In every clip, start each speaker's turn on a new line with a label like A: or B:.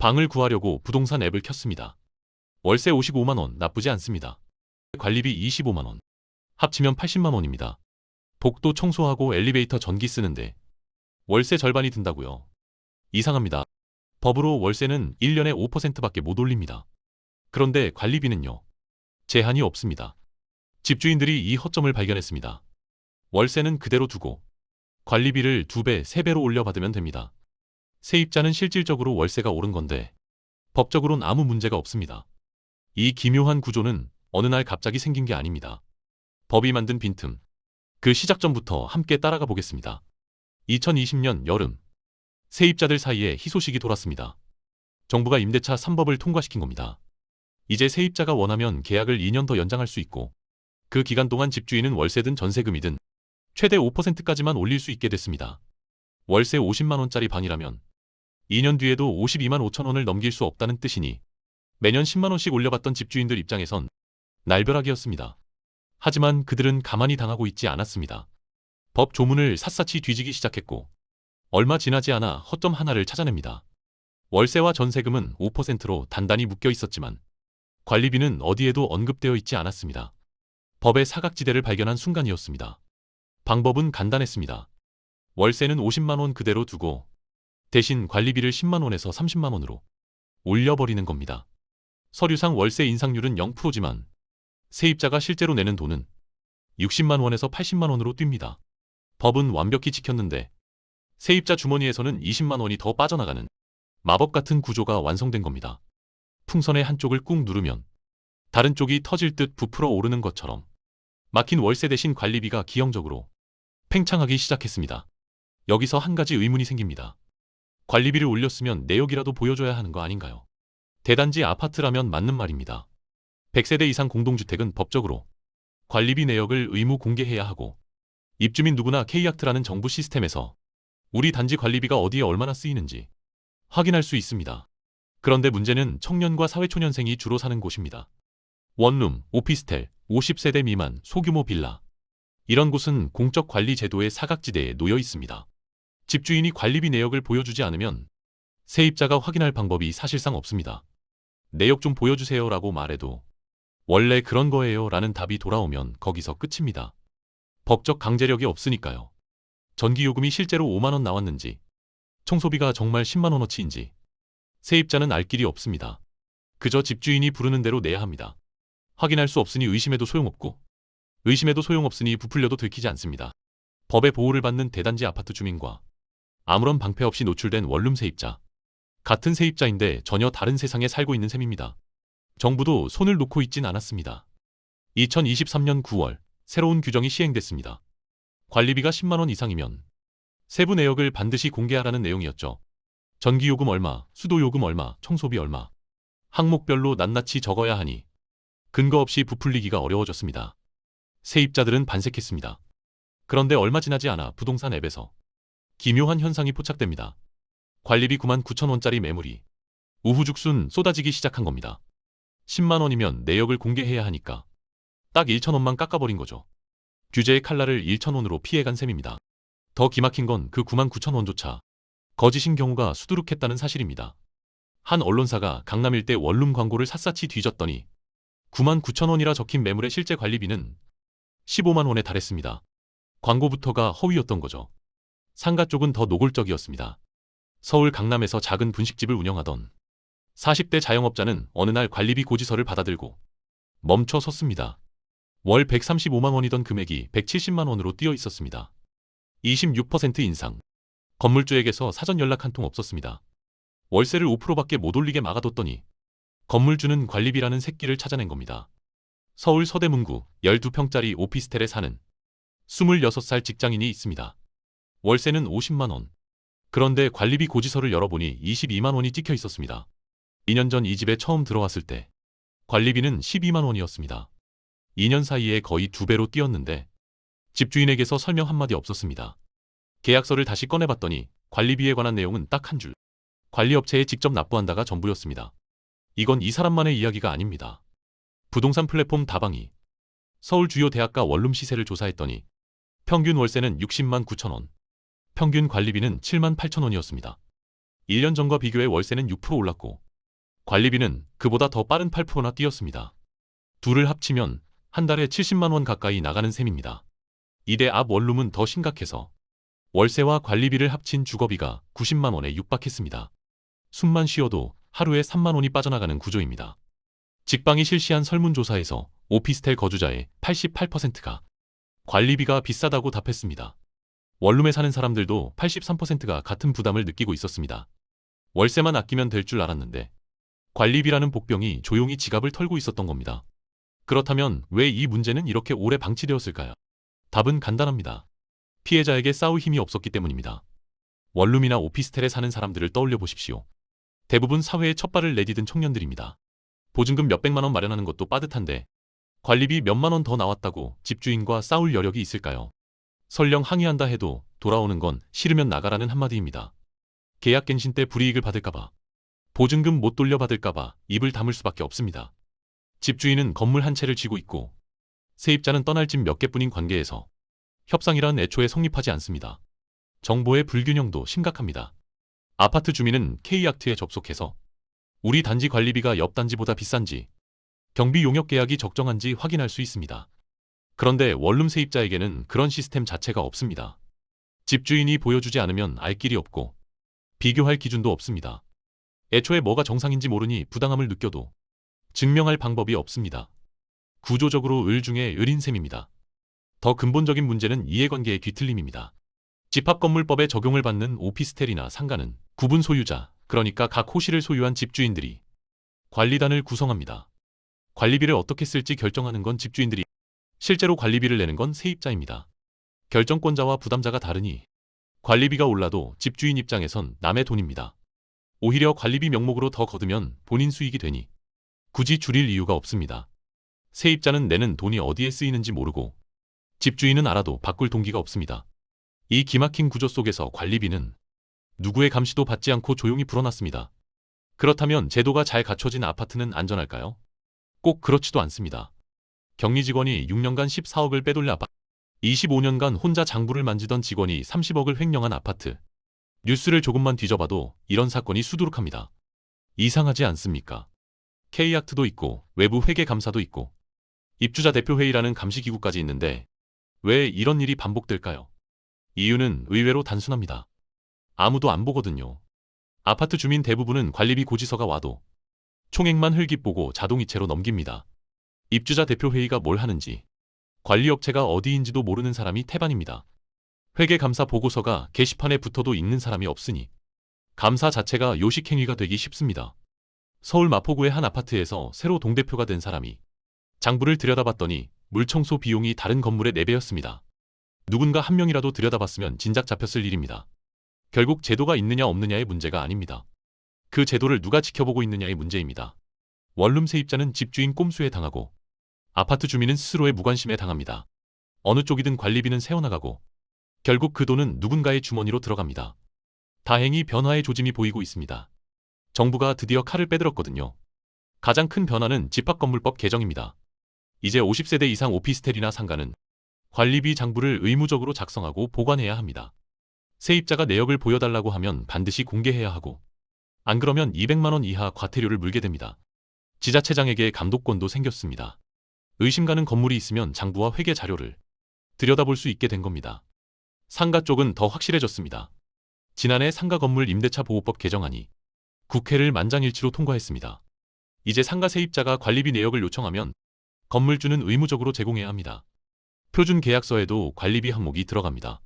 A: 방을 구하려고 부동산 앱을 켰습니다. 월세 55만 원 나쁘지 않습니다. 관리비 25만 원. 합치면 80만 원입니다. 복도 청소하고 엘리베이터 전기 쓰는데 월세 절반이 든다고요. 이상합니다. 법으로 월세는 1년에 5%밖에 못 올립니다. 그런데 관리비는요. 제한이 없습니다. 집주인들이 이 허점을 발견했습니다. 월세는 그대로 두고 관리비를 2배, 3배로 올려받으면 됩니다. 세입자는 실질적으로 월세가 오른 건데 법적으론 아무 문제가 없습니다. 이 기묘한 구조는 어느 날 갑자기 생긴 게 아닙니다. 법이 만든 빈틈. 그 시작점부터 함께 따라가 보겠습니다. 2020년 여름, 세입자들 사이에 희소식이 돌았습니다. 정부가 임대차 3법을 통과시킨 겁니다. 이제 세입자가 원하면 계약을 2년 더 연장할 수 있고 그 기간 동안 집주인은 월세든 전세금이든 최대 5%까지만 올릴 수 있게 됐습니다. 월세 50만 원짜리 방이라면 2년 뒤에도 52만 5천 원을 넘길 수 없다는 뜻이니 매년 10만 원씩 올려받던 집주인들 입장에선 날벼락이었습니다. 하지만 그들은 가만히 당하고 있지 않았습니다. 법 조문을 샅샅이 뒤지기 시작했고 얼마 지나지 않아 허점 하나를 찾아냅니다. 월세와 전세금은 5%로 단단히 묶여 있었지만 관리비는 어디에도 언급되어 있지 않았습니다. 법의 사각지대를 발견한 순간이었습니다. 방법은 간단했습니다. 월세는 50만 원 그대로 두고 대신 관리비를 10만 원에서 30만 원으로 올려버리는 겁니다. 서류상 월세 인상률은 0%지만 세입자가 실제로 내는 돈은 60만 원에서 80만 원으로 뜁니다. 법은 완벽히 지켰는데 세입자 주머니에서는 20만 원이 더 빠져나가는 마법 같은 구조가 완성된 겁니다. 풍선의 한쪽을 꾹 누르면 다른 쪽이 터질 듯 부풀어 오르는 것처럼 막힌 월세 대신 관리비가 기형적으로 팽창하기 시작했습니다. 여기서 한 가지 의문이 생깁니다. 관리비를 올렸으면 내역이라도 보여줘야 하는 거 아닌가요? 대단지 아파트라면 맞는 말입니다. 100세대 이상 공동주택은 법적으로 관리비 내역을 의무 공개해야 하고 입주민 누구나 K약트라는 정부 시스템에서 우리 단지 관리비가 어디에 얼마나 쓰이는지 확인할 수 있습니다. 그런데 문제는 청년과 사회초년생이 주로 사는 곳입니다. 원룸, 오피스텔, 50세대 미만, 소규모 빌라. 이런 곳은 공적 관리 제도의 사각지대에 놓여 있습니다. 집주인이 관리비 내역을 보여주지 않으면 세입자가 확인할 방법이 사실상 없습니다. 내역 좀 보여주세요 라고 말해도 원래 그런 거예요 라는 답이 돌아오면 거기서 끝입니다. 법적 강제력이 없으니까요. 전기요금이 실제로 5만 원 나왔는지 청소비가 정말 10만 원어치인지 세입자는 알 길이 없습니다. 그저 집주인이 부르는 대로 내야 합니다. 확인할 수 없으니 의심해도 소용없고 의심해도 소용없으니 부풀려도 들키지 않습니다. 법의 보호를 받는 대단지 아파트 주민과 아무런 방패 없이 노출된 원룸 세입자. 같은 세입자인데 전혀 다른 세상에 살고 있는 셈입니다. 정부도 손을 놓고 있진 않았습니다. 2023년 9월 새로운 규정이 시행됐습니다. 관리비가 10만 원 이상이면 세부 내역을 반드시 공개하라는 내용이었죠. 전기요금 얼마, 수도요금 얼마, 청소비 얼마. 항목별로 낱낱이 적어야 하니 근거 없이 부풀리기가 어려워졌습니다. 세입자들은 반색했습니다. 그런데 얼마 지나지 않아 부동산 앱에서 기묘한 현상이 포착됩니다. 관리비 9만 9천 원짜리 매물이 우후죽순 쏟아지기 시작한 겁니다. 10만 원이면 내역을 공개해야 하니까 딱 1천 원만 깎아버린 거죠. 규제의 칼날을 1천 원으로 피해간 셈입니다. 더 기막힌 건 그 9만 9천 원조차 거짓인 경우가 수두룩했다는 사실입니다. 한 언론사가 강남 일대 원룸 광고를 샅샅이 뒤졌더니 9만 9천 원이라 적힌 매물의 실제 관리비는 15만 원에 달했습니다. 광고부터가 허위였던 거죠. 상가 쪽은 더 노골적이었습니다. 서울 강남에서 작은 분식집을 운영하던 40대 자영업자는 어느 날 관리비 고지서를 받아들고 멈춰 섰습니다. 월 135만 원이던 금액이 170만 원으로 뛰어 있었습니다. 26% 인상. 건물주에게서 사전 연락 한 통 없었습니다. 월세를 5%밖에 못 올리게 막아뒀더니 건물주는 관리비라는 새끼를 찾아낸 겁니다. 서울 서대문구 12평짜리 오피스텔에 사는 26살 직장인이 있습니다. 월세는 50만 원. 그런데 관리비 고지서를 열어보니 22만 원이 찍혀 있었습니다. 2년 전 이 집에 처음 들어왔을 때 관리비는 12만 원이었습니다. 2년 사이에 거의 2배로 뛰었는데 집주인에게서 설명 한마디 없었습니다. 계약서를 다시 꺼내봤더니 관리비에 관한 내용은 딱 한 줄. 관리업체에 직접 납부한다가 전부였습니다. 이건 이 사람만의 이야기가 아닙니다. 부동산 플랫폼 다방이 서울 주요 대학가 원룸 시세를 조사했더니 평균 월세는 60만 9천 원, 평균 관리비는 7만 8천 원이었습니다. 1년 전과 비교해 월세는 6% 올랐고 관리비는 그보다 더 빠른 8%나 뛰었습니다. 둘을 합치면 한 달에 70만 원 가까이 나가는 셈입니다. 이대 앞 원룸은 더 심각해서 월세와 관리비를 합친 주거비가 90만 원에 육박했습니다. 숨만 쉬어도 하루에 3만 원이 빠져나가는 구조입니다. 직방이 실시한 설문조사에서 오피스텔 거주자의 88%가 관리비가 비싸다고 답했습니다. 원룸에 사는 사람들도 83%가 같은 부담을 느끼고 있었습니다. 월세만 아끼면 될 줄 알았는데 관리비라는 복병이 조용히 지갑을 털고 있었던 겁니다. 그렇다면 왜 이 문제는 이렇게 오래 방치되었을까요? 답은 간단합니다. 피해자에게 싸울 힘이 없었기 때문입니다. 원룸이나 오피스텔에 사는 사람들을 떠올려 보십시오. 대부분 사회에 첫 발을 내디딘 청년들입니다. 보증금 몇백만 원 마련하는 것도 빠듯한데 관리비 몇만 원 더 나왔다고 집주인과 싸울 여력이 있을까요? 설령 항의한다 해도 돌아오는 건 싫으면 나가라는 한마디입니다. 계약갱신 때 불이익을 받을까봐, 보증금 못 돌려받을까봐 입을 다물 수밖에 없습니다. 집주인은 건물 한 채를 쥐고 있고 세입자는 떠날 집 몇 개뿐인 관계에서 협상이란 애초에 성립하지 않습니다. 정보의 불균형도 심각합니다. 아파트 주민은 K약트에 접속해서 우리 단지 관리비가 옆 단지보다 비싼지, 경비 용역 계약이 적정한지 확인할 수 있습니다. 그런데 원룸 세입자에게는 그런 시스템 자체가 없습니다. 집주인이 보여주지 않으면 알 길이 없고 비교할 기준도 없습니다. 애초에 뭐가 정상인지 모르니 부당함을 느껴도 증명할 방법이 없습니다. 구조적으로 을 중에 을인 셈입니다. 더 근본적인 문제는 이해관계의 뒤틀림입니다. 집합건물법에 적용을 받는 오피스텔이나 상가는 구분 소유자, 그러니까 각 호실을 소유한 집주인들이 관리단을 구성합니다. 관리비를 어떻게 쓸지 결정하는 건 집주인들이, 실제로 관리비를 내는 건 세입자입니다. 결정권자와 부담자가 다르니 관리비가 올라도 집주인 입장에선 남의 돈입니다. 오히려 관리비 명목으로 더 거두면 본인 수익이 되니 굳이 줄일 이유가 없습니다. 세입자는 내는 돈이 어디에 쓰이는지 모르고 집주인은 알아도 바꿀 동기가 없습니다. 이 기막힌 구조 속에서 관리비는 누구의 감시도 받지 않고 조용히 불어났습니다. 그렇다면 제도가 잘 갖춰진 아파트는 안전할까요? 꼭 그렇지도 않습니다. 격리 직원이 6년간 14억을 빼돌려 아파트, 25년간 혼자 장부를 만지던 직원이 30억을 횡령한 아파트. 뉴스를 조금만 뒤져봐도 이런 사건이 수두룩합니다. 이상하지 않습니까? K약트도 있고 외부 회계감사도 있고 입주자 대표회의라는 감시기구까지 있는데 왜 이런 일이 반복될까요? 이유는 의외로 단순합니다. 아무도 안 보거든요. 아파트 주민 대부분은 관리비 고지서가 와도 총액만 흘깃 보고 자동이체로 넘깁니다. 입주자 대표회의가 뭘 하는지, 관리업체가 어디인지도 모르는 사람이 태반입니다. 회계감사 보고서가 게시판에 붙어도 읽는 사람이 없으니 감사 자체가 요식행위가 되기 쉽습니다. 서울 마포구의 한 아파트에서 새로 동대표가 된 사람이 장부를 들여다봤더니 물청소 비용이 다른 건물에 4배였습니다. 누군가 한 명이라도 들여다봤으면 진작 잡혔을 일입니다. 결국 제도가 있느냐 없느냐의 문제가 아닙니다. 그 제도를 누가 지켜보고 있느냐의 문제입니다. 원룸 세입자는 집주인 꼼수에 당하고 아파트 주민은 스스로의 무관심에 당합니다. 어느 쪽이든 관리비는 새어나가고 결국 그 돈은 누군가의 주머니로 들어갑니다. 다행히 변화의 조짐이 보이고 있습니다. 정부가 드디어 칼을 빼들었거든요. 가장 큰 변화는 집합건물법 개정입니다. 이제 50세대 이상 오피스텔이나 상가는 관리비 장부를 의무적으로 작성하고 보관해야 합니다. 세입자가 내역을 보여달라고 하면 반드시 공개해야 하고 안 그러면 200만 원 이하 과태료를 물게 됩니다. 지자체장에게 감독권도 생겼습니다. 의심 가는 건물이 있으면 장부와 회계 자료를 들여다볼 수 있게 된 겁니다. 상가 쪽은 더 확실해졌습니다. 지난해 상가 건물 임대차 보호법 개정안이 국회를 만장일치로 통과했습니다. 이제 상가 세입자가 관리비 내역을 요청하면 건물주는 의무적으로 제공해야 합니다. 표준 계약서에도 관리비 항목이 들어갑니다.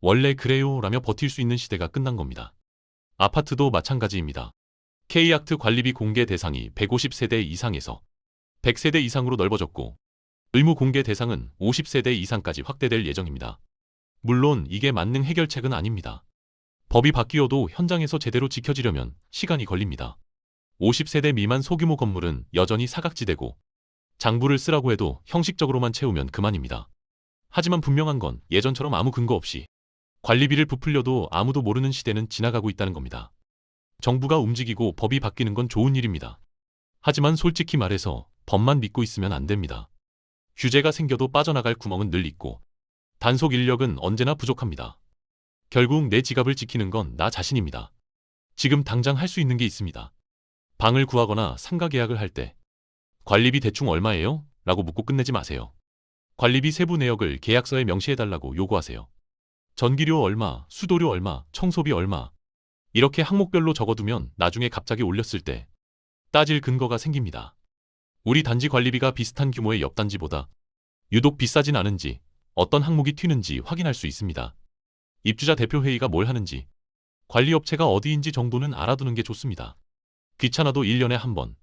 A: 원래 그래요 라며 버틸 수 있는 시대가 끝난 겁니다. 아파트도 마찬가지입니다. K약트 관리비 공개 대상이 150세대 이상에서 100세대 이상으로 넓어졌고 의무 공개 대상은 50세대 이상까지 확대될 예정입니다. 물론 이게 만능 해결책은 아닙니다. 법이 바뀌어도 현장에서 제대로 지켜지려면 시간이 걸립니다. 50세대 미만 소규모 건물은 여전히 사각지대고 장부를 쓰라고 해도 형식적으로만 채우면 그만입니다. 하지만 분명한 건 예전처럼 아무 근거 없이 관리비를 부풀려도 아무도 모르는 시대는 지나가고 있다는 겁니다. 정부가 움직이고 법이 바뀌는 건 좋은 일입니다. 하지만 솔직히 말해서 법만 믿고 있으면 안 됩니다. 규제가 생겨도 빠져나갈 구멍은 늘 있고 단속 인력은 언제나 부족합니다. 결국 내 지갑을 지키는 건 나 자신입니다. 지금 당장 할 수 있는 게 있습니다. 방을 구하거나 상가 계약을 할 때 관리비 대충 얼마예요? 라고 묻고 끝내지 마세요. 관리비 세부 내역을 계약서에 명시해달라고 요구하세요. 전기료 얼마, 수도료 얼마, 청소비 얼마 이렇게 항목별로 적어두면 나중에 갑자기 올렸을 때 따질 근거가 생깁니다. 우리 단지 관리비가 비슷한 규모의 옆 단지보다 유독 비싸진 않은지 어떤 항목이 튀는지 확인할 수 있습니다. 입주자 대표회의가 뭘 하는지 관리업체가 어디인지 정도는 알아두는 게 좋습니다. 귀찮아도 1년에 한 번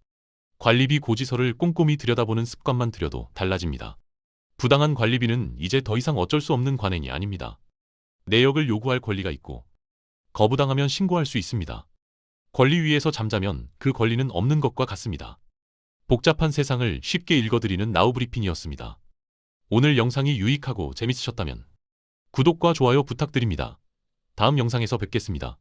A: 관리비 고지서를 꼼꼼히 들여다보는 습관만 들여도 달라집니다. 부당한 관리비는 이제 더 이상 어쩔 수 없는 관행이 아닙니다. 내역을 요구할 권리가 있고 거부당하면 신고할 수 있습니다. 권리 위에서 잠자면 그 권리는 없는 것과 같습니다. 복잡한 세상을 쉽게 읽어드리는 나우브리핑이었습니다. 오늘 영상이 유익하고 재밌으셨다면 구독과 좋아요 부탁드립니다. 다음 영상에서 뵙겠습니다.